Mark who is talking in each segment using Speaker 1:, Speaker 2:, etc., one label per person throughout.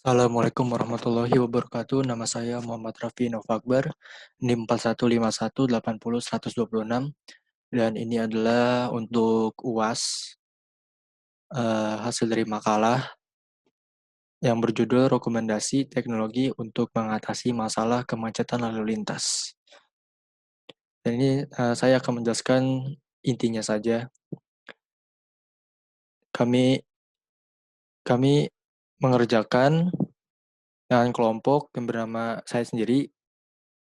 Speaker 1: Assalamualaikum warahmatullahi wabarakatuh. Nama saya Muhammad Raffi Novakbar, NIM 4151801026, dan ini adalah untuk UAS, hasil dari makalah yang berjudul Rekomendasi Teknologi untuk Mengatasi Masalah Kemacetan Lalu Lintas. Dan ini saya akan menjelaskan intinya saja. Kami kami mengerjakan dengan kelompok yang bernama saya sendiri.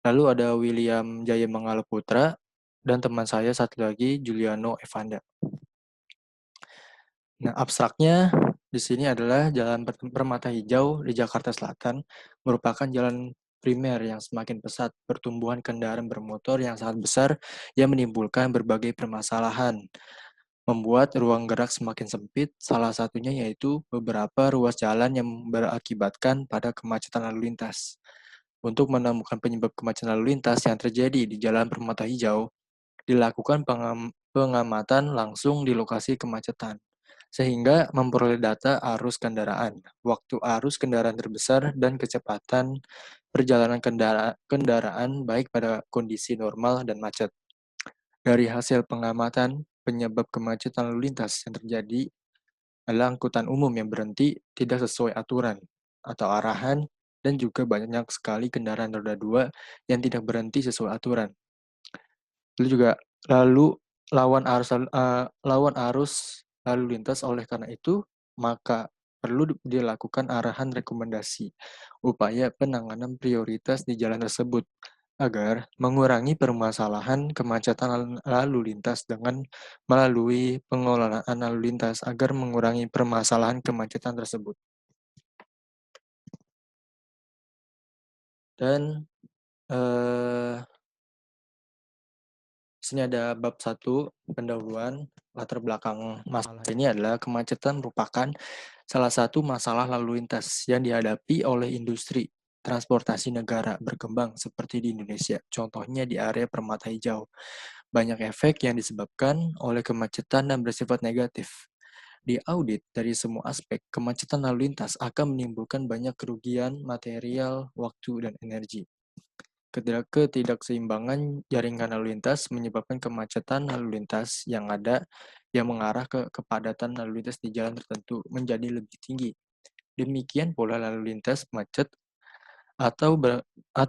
Speaker 1: Lalu ada William Jayamangala Putra, dan teman saya satu lagi, Juliano Evanda. Nah, abstraknya di sini adalah Jalan Permata Hijau di Jakarta Selatan merupakan jalan primer yang semakin pesat, pertumbuhan kendaraan bermotor yang sangat besar yang menimbulkan berbagai permasalahan, membuat ruang gerak semakin sempit, salah satunya yaitu beberapa ruas jalan yang berakibatkan pada kemacetan lalu lintas. Untuk menemukan penyebab kemacetan lalu lintas yang terjadi di Jalan Permata Hijau, dilakukan pengamatan langsung di lokasi kemacetan, sehingga memperoleh data arus kendaraan, waktu arus kendaraan terbesar, dan kecepatan perjalanan kendaraan baik pada kondisi normal dan macet. Dari hasil pengamatan, penyebab kemacetan lalu lintas yang terjadi adalah angkutan umum yang berhenti tidak sesuai aturan atau arahan, dan juga banyak sekali kendaraan roda dua yang tidak berhenti sesuai aturan. Lalu juga lalu lawan arus lalu lintas. Oleh karena itu, maka perlu dilakukan arahan rekomendasi upaya penanganan prioritas di jalan tersebut agar mengurangi permasalahan kemacetan lalu lintas dengan melalui pengelolaan lalu lintas agar mengurangi permasalahan kemacetan tersebut. Dan eh, sini ada bab 1, pendahuluan. Latar belakang masalah ini adalah kemacetan merupakan salah satu masalah lalu lintas yang dihadapi oleh industri transportasi negara berkembang seperti di Indonesia. Contohnya di area Permata Hijau. Banyak efek yang disebabkan oleh kemacetan dan bersifat negatif. Di audit dari semua aspek, kemacetan lalu lintas akan menimbulkan banyak kerugian material, waktu, dan energi. Ketidakseimbangan jaringan lalu lintas menyebabkan kemacetan lalu lintas yang ada yang mengarah ke kepadatan lalu lintas di jalan tertentu menjadi lebih tinggi. Demikian pola lalu lintas macet atau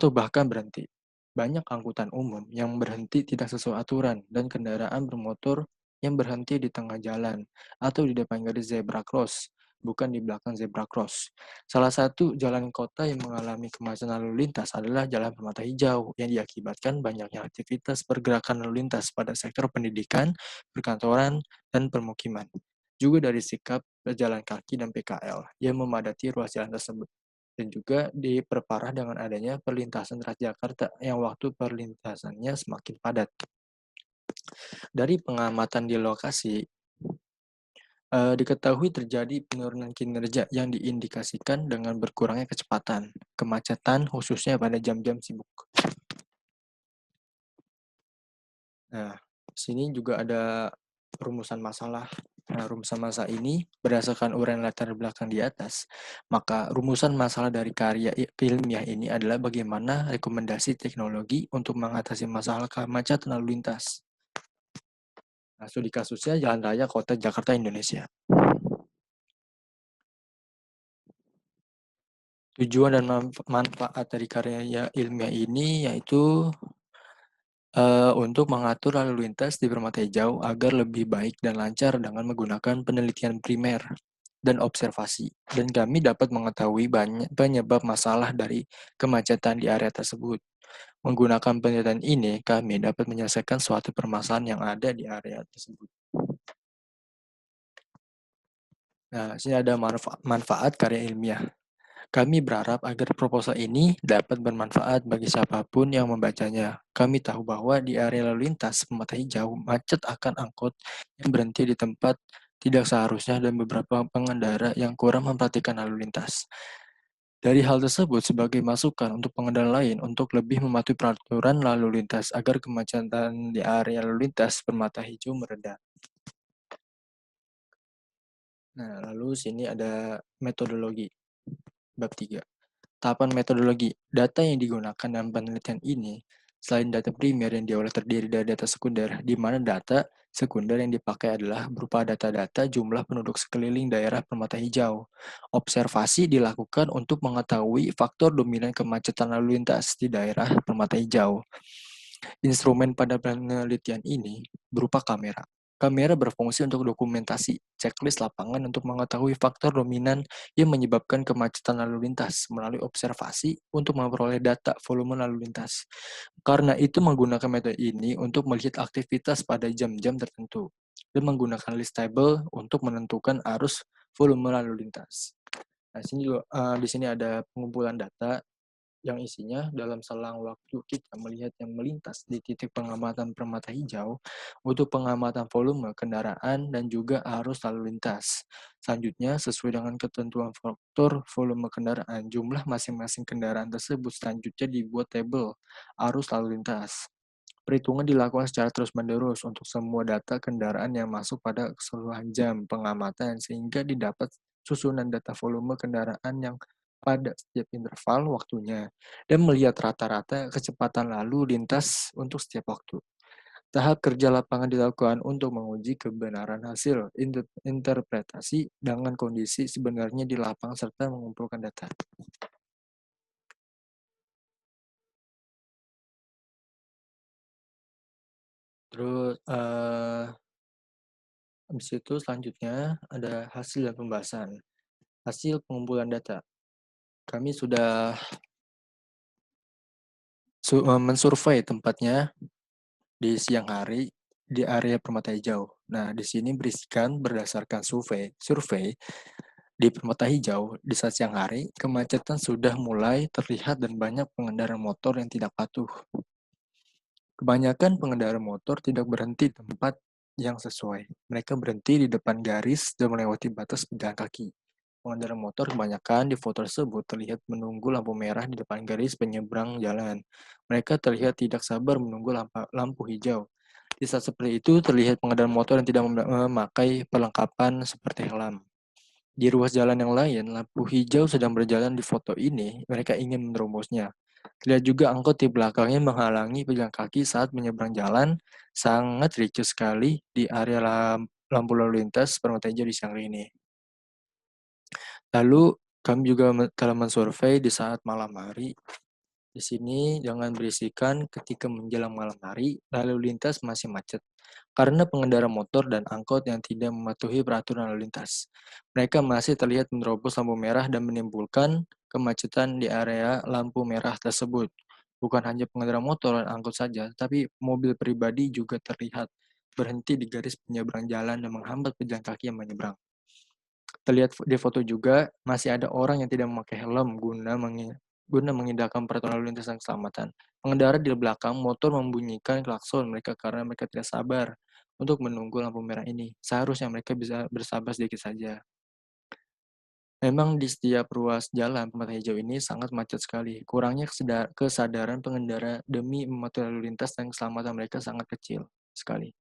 Speaker 1: bahkan berhenti. Banyak angkutan umum yang berhenti tidak sesuai aturan dan kendaraan bermotor yang berhenti di tengah jalan atau di depan garis zebra cross, bukan di belakang zebra cross. Salah satu jalan kota yang mengalami kemacetan lalu lintas adalah Jalan Permata Hijau yang diakibatkan banyaknya aktivitas pergerakan lalu lintas pada sektor pendidikan, perkantoran, dan permukiman. Juga dari sikap pejalan kaki dan PKL yang memadati ruas jalan tersebut. Dan juga diperparah dengan adanya perlintasan Transjakarta yang waktu perlintasannya semakin padat. Dari pengamatan di lokasi, diketahui terjadi penurunan kinerja yang diindikasikan dengan berkurangnya kecepatan, kemacetan khususnya pada jam-jam sibuk. Nah, sini juga ada rumusan masalah. Nah, rumusan masalah ini berdasarkan uraian latar belakang di atas, maka rumusan masalah dari karya ilmiah ini adalah bagaimana rekomendasi teknologi untuk mengatasi masalah kemacetan lalu lintas. Nah, studi kasusnya Jalan Raya Kota Jakarta, Indonesia. Tujuan dan manfaat dari karya ilmiah ini yaitu untuk mengatur lalu lintas di Permata Hijau agar lebih baik dan lancar dengan menggunakan penelitian primer dan observasi. Dan kami dapat mengetahui banyak penyebab masalah dari kemacetan di area tersebut. Menggunakan penelitian ini, kami dapat menyelesaikan suatu permasalahan yang ada di area tersebut. Nah, sini ada manfaat karya ilmiah. Kami berharap agar proposal ini dapat bermanfaat bagi siapapun yang membacanya. Kami tahu bahwa di area lalu lintas Permata Hijau, macet akan angkot yang berhenti di tempat tidak seharusnya dan beberapa pengendara yang kurang memperhatikan lalu lintas. Dari hal tersebut sebagai masukan untuk pengendara lain untuk lebih mematuhi peraturan lalu lintas agar kemacetan di area lalu lintas Permata Hijau mereda. Nah, lalu sini ada metodologi. Bab 3. Tahapan metodologi. Data yang digunakan dalam penelitian ini, selain data primer yang diolah terdiri dari data sekunder, di mana data sekunder yang dipakai adalah berupa data-data jumlah penduduk sekeliling daerah permata hijau. Observasi dilakukan untuk mengetahui faktor dominan kemacetan lalu lintas di daerah permata hijau. Instrumen pada penelitian ini berupa kamera. Kamera berfungsi untuk dokumentasi, checklist lapangan untuk mengetahui faktor dominan yang menyebabkan kemacetan lalu lintas melalui observasi untuk memperoleh data volume lalu lintas. Karena itu menggunakan metode ini untuk melihat aktivitas pada jam-jam tertentu dan menggunakan list table untuk menentukan arus volume lalu lintas. Nah, di sini ada pengumpulan data yang isinya dalam selang waktu kita melihat yang melintas di titik pengamatan permata hijau untuk pengamatan volume kendaraan dan juga arus lalu lintas. Selanjutnya, sesuai dengan ketentuan faktor volume kendaraan, jumlah masing-masing kendaraan tersebut selanjutnya dibuat tabel arus lalu lintas. Perhitungan dilakukan secara terus-menerus untuk semua data kendaraan yang masuk pada keseluruhan jam pengamatan sehingga didapat susunan data volume kendaraan yang pada setiap interval waktunya dan melihat rata-rata kecepatan lalu lintas untuk setiap waktu. Tahap kerja lapangan dilakukan untuk menguji kebenaran hasil interpretasi dengan kondisi sebenarnya di lapangan serta mengumpulkan data. Terus, habis itu selanjutnya ada hasil dan pembahasan. Hasil pengumpulan data. Kami sudah mensurvei tempatnya di siang hari di area Permata Hijau. Nah, di sini berisikan berdasarkan survei di Permata Hijau di saat siang hari, kemacetan sudah mulai terlihat dan banyak pengendara motor yang tidak patuh. Kebanyakan pengendara motor tidak berhenti di tempat yang sesuai. Mereka berhenti di depan garis dan melewati batas pejalan kaki. Pengendara motor kebanyakan di foto tersebut terlihat menunggu lampu merah di depan garis penyeberang jalan. Mereka terlihat tidak sabar menunggu lampu hijau. Di saat seperti itu, terlihat pengendara motor yang tidak memakai perlengkapan seperti helm. Di ruas jalan yang lain, lampu hijau sedang berjalan di foto ini, mereka ingin menerobosnya. Terlihat juga angkot di belakangnya menghalangi pejalan kaki saat menyeberang jalan, sangat ricu sekali di area lampu lalu lintas Permata Hijau di siang hari ini. Lalu kami juga telah mensurvei di saat malam hari. Di sini jangan berisikan ketika menjelang malam hari, lalu lintas masih macet. Karena pengendara motor dan angkot yang tidak mematuhi peraturan lalu lintas. Mereka masih terlihat menerobos lampu merah dan menimbulkan kemacetan di area lampu merah tersebut. Bukan hanya pengendara motor dan angkot saja, tapi mobil pribadi juga terlihat berhenti di garis penyeberang jalan dan menghambat pejalan kaki yang menyeberang. Terlihat di foto juga, masih ada orang yang tidak memakai helm guna mengindahkan peraturan lalu lintas dan keselamatan. Pengendara di belakang motor membunyikan klakson mereka karena mereka tidak sabar untuk menunggu lampu merah ini. Seharusnya mereka bisa bersabar sedikit saja. Memang di setiap ruas jalan Permata Hijau ini sangat macet sekali. Kurangnya kesadaran pengendara demi mematuhi lalu lintas dan keselamatan mereka sangat kecil sekali.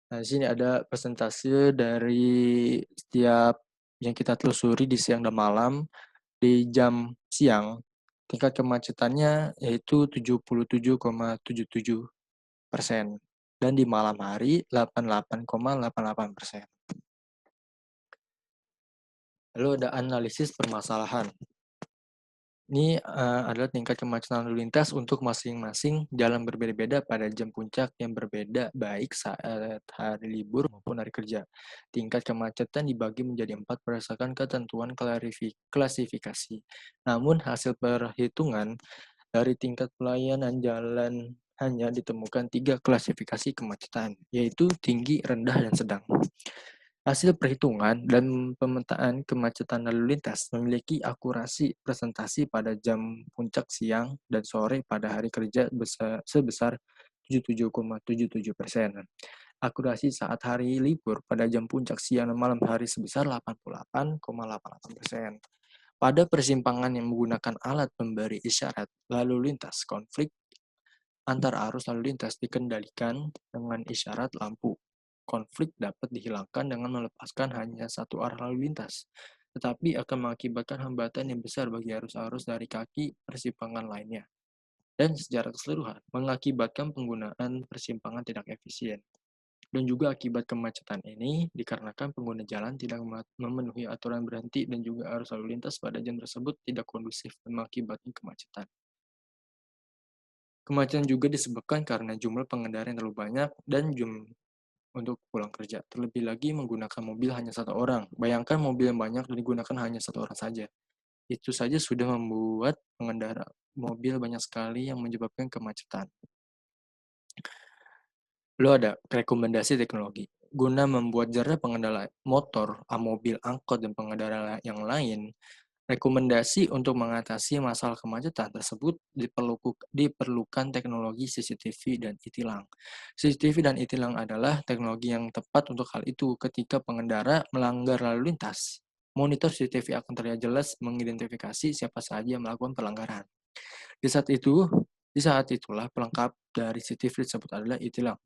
Speaker 1: Nah, di sini ada persentase dari setiap yang kita telusuri di siang dan malam. Di jam siang, tingkat kemacetannya yaitu 77,77% dan di malam hari 88,88%. Lalu ada analisis permasalahan. Ini adalah tingkat kemacetan lalu lintas untuk masing-masing jalan berbeda-beda pada jam puncak yang berbeda, baik saat hari libur maupun hari kerja. Tingkat kemacetan dibagi menjadi 4 berdasarkan ketentuan klasifikasi. Namun, hasil perhitungan dari tingkat pelayanan jalan hanya ditemukan 3 klasifikasi kemacetan, yaitu tinggi, rendah, dan sedang. Hasil perhitungan dan pemetaan kemacetan lalu lintas memiliki akurasi presentasi pada jam puncak siang dan sore pada hari kerja sebesar 77,77%. Akurasi saat hari libur pada jam puncak siang dan malam hari sebesar 88,88%. Pada persimpangan yang menggunakan alat pemberi isyarat lalu lintas, konflik antar arus lalu lintas dikendalikan dengan isyarat lampu. Konflik dapat dihilangkan dengan melepaskan hanya satu arah lalu lintas. tetapi akan mengakibatkan hambatan yang besar bagi arus-arus dari kaki persimpangan lainnya. Dan secara keseluruhan, mengakibatkan penggunaan persimpangan tidak efisien. Dan juga akibat kemacetan ini dikarenakan pengguna jalan tidak memenuhi aturan berhenti dan juga arus lalu lintas pada jam tersebut tidak kondusif dan mengakibatkan kemacetan. Kemacetan juga disebabkan karena jumlah pengendara yang terlalu banyak dan untuk pulang kerja. Terlebih lagi menggunakan mobil hanya satu orang. Bayangkan mobil yang banyak dan digunakan hanya satu orang saja. Itu saja sudah membuat pengendara mobil banyak sekali yang menyebabkan kemacetan. Lalu ada rekomendasi teknologi. Guna membuat jerah pengendara motor, mobil, angkot, dan pengendara yang lain, rekomendasi untuk mengatasi masalah kemacetan tersebut diperlukan teknologi CCTV dan e-tilang. CCTV dan e-tilang adalah teknologi yang tepat untuk hal itu ketika pengendara melanggar lalu lintas. Monitor CCTV akan terlihat jelas mengidentifikasi siapa saja yang melakukan pelanggaran. Di saat itu, di saat itulah pelengkap dari CCTV tersebut adalah e-tilang.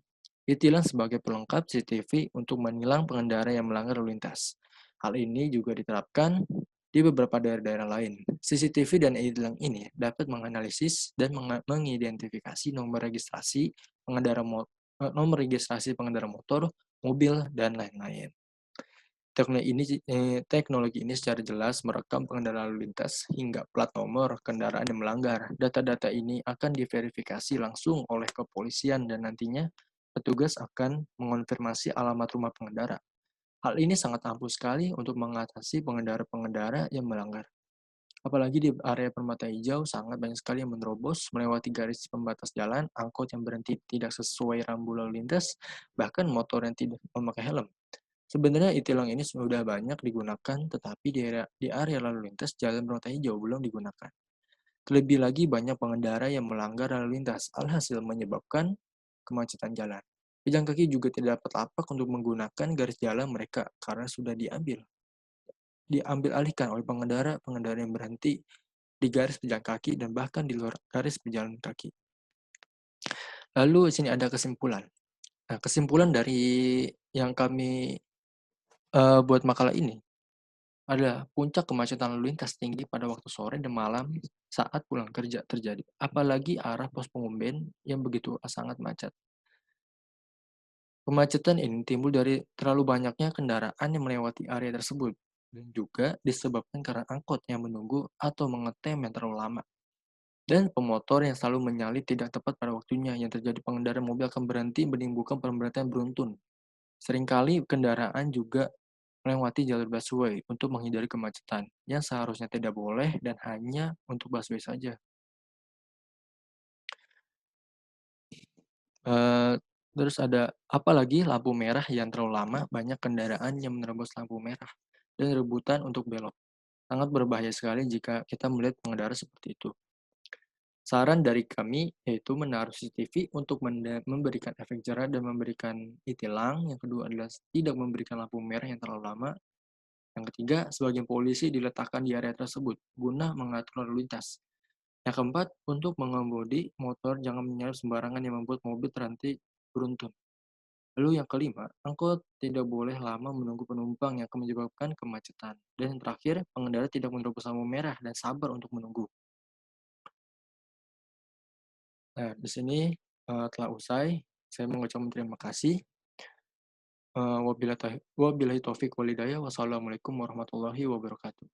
Speaker 1: E-tilang sebagai pelengkap CCTV untuk menilang pengendara yang melanggar lalu lintas. Hal ini juga diterapkan di beberapa daerah-daerah lain. CCTV dan e-tilang ini dapat menganalisis dan mengidentifikasi nomor registrasi pengendara motor, mobil, dan lain-lain. Teknologi ini secara jelas merekam pengendara lalu lintas hingga plat nomor kendaraan yang melanggar. Data-data ini akan diverifikasi langsung oleh kepolisian dan nantinya petugas akan mengonfirmasi alamat rumah pengendara. Hal ini sangat ampuh sekali untuk mengatasi pengendara-pengendara yang melanggar. Apalagi di area permata hijau sangat banyak sekali yang menerobos melewati garis pembatas jalan, angkot yang berhenti tidak sesuai rambu lalu lintas, bahkan motor yang tidak memakai helm. Sebenarnya e-tilang ini sudah banyak digunakan, tetapi di area lalu lintas jalan permata hijau belum digunakan. Terlebih lagi banyak pengendara yang melanggar lalu lintas, alhasil menyebabkan kemacetan jalan. Pejalan kaki juga tidak dapat lapak untuk menggunakan garis jalan mereka karena sudah diambil alihkan oleh pengendara yang berhenti di garis pejalan kaki dan bahkan di luar garis pejalan kaki. Lalu di sini ada kesimpulan. Nah, kesimpulan dari yang kami buat makalah ini adalah puncak kemacetan lalu lintas tinggi pada waktu sore dan malam saat pulang kerja terjadi. Apalagi arah pos pengumben yang begitu sangat macet. Kemacetan ini timbul dari terlalu banyaknya kendaraan yang melewati area tersebut dan juga disebabkan karena angkot yang menunggu atau mengetem yang terlalu lama. Dan pemotor yang selalu menyalip tidak tepat pada waktunya yang terjadi pengendara mobil akan berhenti menimbulkan pemberhentian beruntun. Seringkali kendaraan juga melewati jalur busway untuk menghindari kemacetan yang seharusnya tidak boleh dan hanya untuk busway saja. Eee, Terus ada apalagi lampu merah yang terlalu lama, banyak kendaraan yang menerobos lampu merah dan rebutan untuk belok. Sangat berbahaya sekali jika kita melihat pengendara seperti itu. Saran dari kami yaitu menaruh CCTV untuk memberikan efek jerah dan memberikan e-tilang. Yang kedua adalah tidak memberikan lampu merah yang terlalu lama. Yang ketiga, sebagian polisi diletakkan di area tersebut guna mengatur lalu lintas. Yang keempat, untuk mengemudi motor jangan menyalip sembarangan yang membuat mobil terhenti beruntun. Lalu yang kelima, angkot tidak boleh lama menunggu penumpang yang akan menyebabkan kemacetan. Dan yang terakhir, pengendara tidak menerobos lampu merah dan sabar untuk menunggu. Nah, di sini telah usai. Saya mengucapkan terima kasih. Wabillahi taufiq walhidayah. Wassalamualaikum warahmatullahi wabarakatuh.